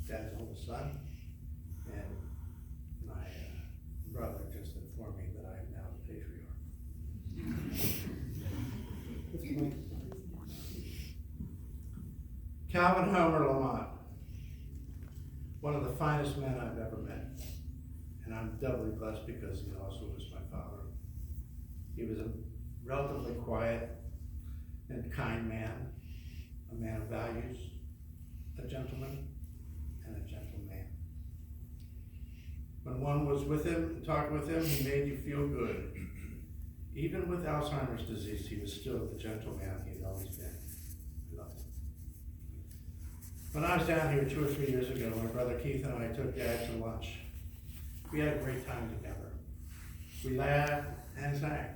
Dad's oldest son, and my brother just informed me that I am now the patriarch. Calvin Homer Lamont, one of the finest men I've ever met, and I'm doubly blessed because he also was my father. He was a relatively quiet and kind man, a man of values, a gentleman, and a gentleman. When one was with him and talked with him, he made you feel good. Even with Alzheimer's disease, he was still the gentleman he had always been. I loved him. When I was down here 2 or 3 years ago, my brother Keith and I took Dad to lunch. We had a great time together. We laughed and sang.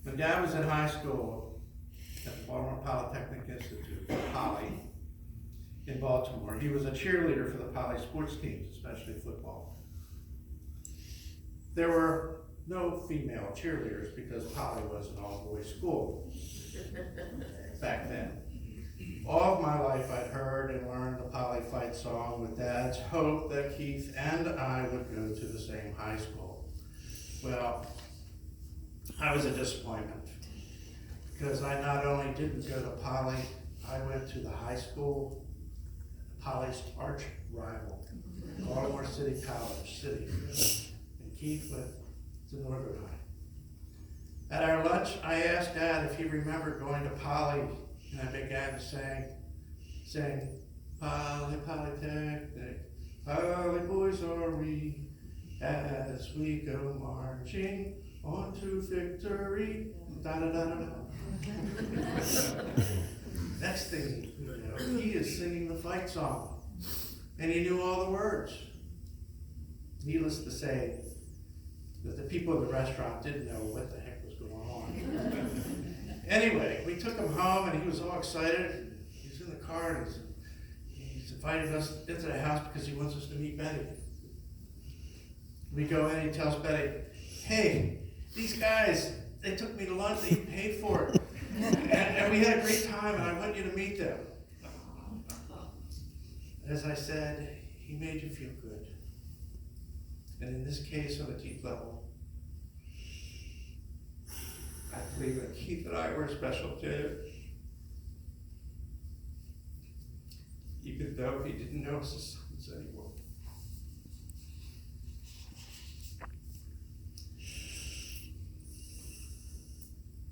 When Dad was in high school at the Baltimore Polytechnic Institute, Poly, in Baltimore, he was a cheerleader for the Poly sports teams, especially football. There were no female cheerleaders because Poly was an all-boys school back then. All of my life I'd heard and learned the Poly fight song with Dad's hope that Keith and I would go to the same high school. Well, I was a disappointment because I not only didn't go to Poly, I went to the high school, Poly's arch rival, Baltimore City College, and Keith went to Northern High. At our lunch, I asked Dad if he remembered going to Poly, and I began to sing, Poly, Polytechnic, Poly boys are we, as we go marching on to victory, da-da-da-da-da. Next thing you know, he is singing the fight song, and he knew all the words. Needless to say, that the people in the restaurant didn't know what the heck was going on. Anyway, we took him home, and he was all excited. He's in the car, and he's invited us into the house because he wants us to meet Betty. We go in, and he tells Betty, hey, these guys, they took me to lunch, they paid for it. And we had a great time, and I want you to meet them. As I said, he made you feel good. And in this case, on a deep level, I believe that Keith and I were special too. Even though he didn't know us as sons anymore.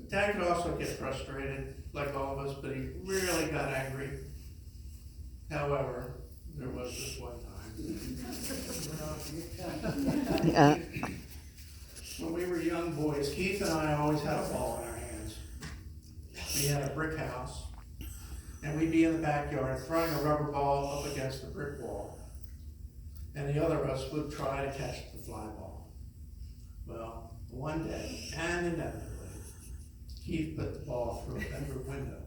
But Dad could also get frustrated, like all of us, but he really got angry. However, there was this one time. Yeah. When we were young boys, Keith and I always had a ball in our hands. We had a brick house, and we'd be in the backyard throwing a rubber ball up against the brick wall, and the other of us would try to catch the fly ball. Well, one day, and inevitably, Keith put the ball through a bedroom window.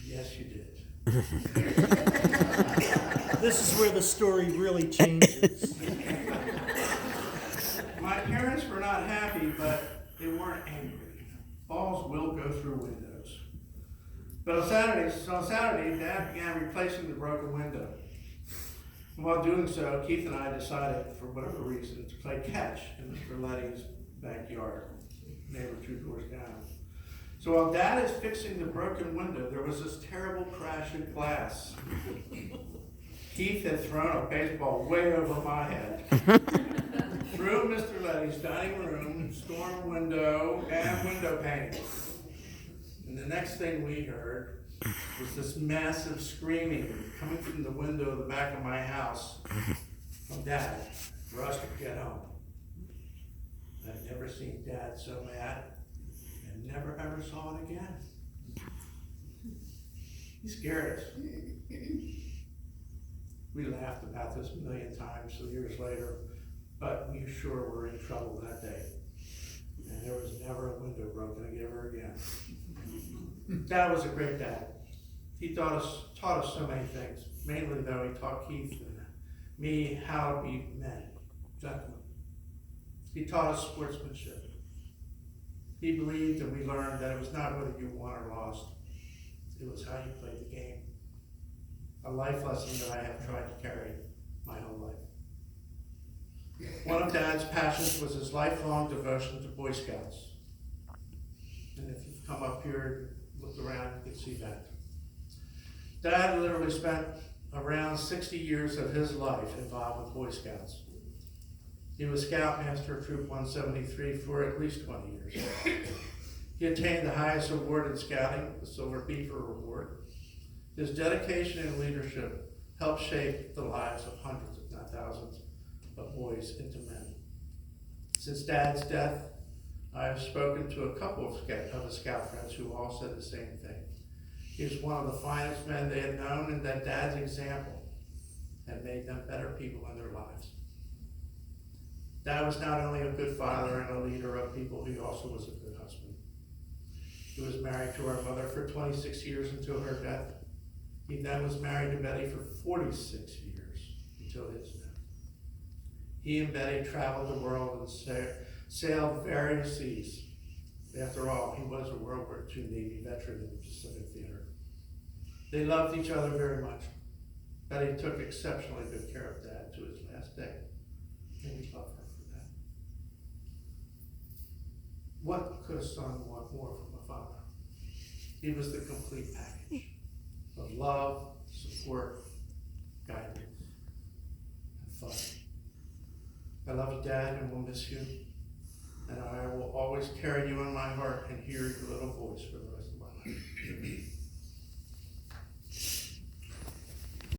Yes, you did. This is where the story really changes. My parents were not happy, but they weren't angry. Balls will go through windows. But on Saturday, Dad began replacing the broken window. And while doing so, Keith and I decided, for whatever reason, to play catch in Mr. Letty's backyard, neighbor 2 doors down. So while Dad is fixing the broken window, there was this terrible crash in glass. Keith had thrown a baseball way over my head, through Mr. Letty's dining room, storm window, and window pane. And the next thing we heard was this massive screaming coming from the window of the back of my house from Dad for us to get home. I've never seen Dad so mad. Never ever saw it again. He scared us. We laughed about this a million times years later, but we sure were in trouble that day. And there was never a window broken ever again. Dad was a great dad. He taught us so many things. Mainly, though, he taught Keith and me how to be men, gentlemen. He taught us sportsmanship. He believed and we learned that it was not whether you won or lost, it was how you played the game. a life lesson that I have tried to carry my whole life. One of Dad's passions was his lifelong devotion to Boy Scouts. And if you've come up here and looked around, you can see that. Dad literally spent around 60 years of his life involved with Boy Scouts. He was Scoutmaster of Troop 173 for at least 20 years. He attained the highest award in scouting, the Silver Beaver Award. His dedication and leadership helped shape the lives of hundreds, if not thousands, of boys into men. Since Dad's death, I have spoken to a couple of his scout friends who all said the same thing. He was one of the finest men they had known, and that Dad's example had made them better people in their lives. Dad was not only a good father and a leader of people, he also was a good husband. He was married to our mother for 26 years until her death. He then was married to Betty for 46 years until his death. He and Betty traveled the world and sailed various seas. After all, he was a World War II Navy veteran in the Pacific Theater. They loved each other very much. Betty took exceptionally good care of Dad to his last day, and we love her for that. What could a son want more from a father? He was the complete package of love, support, guidance, and fun. I love you, Dad, and will miss you. And I will always carry you in my heart and hear your little voice for the rest of my life.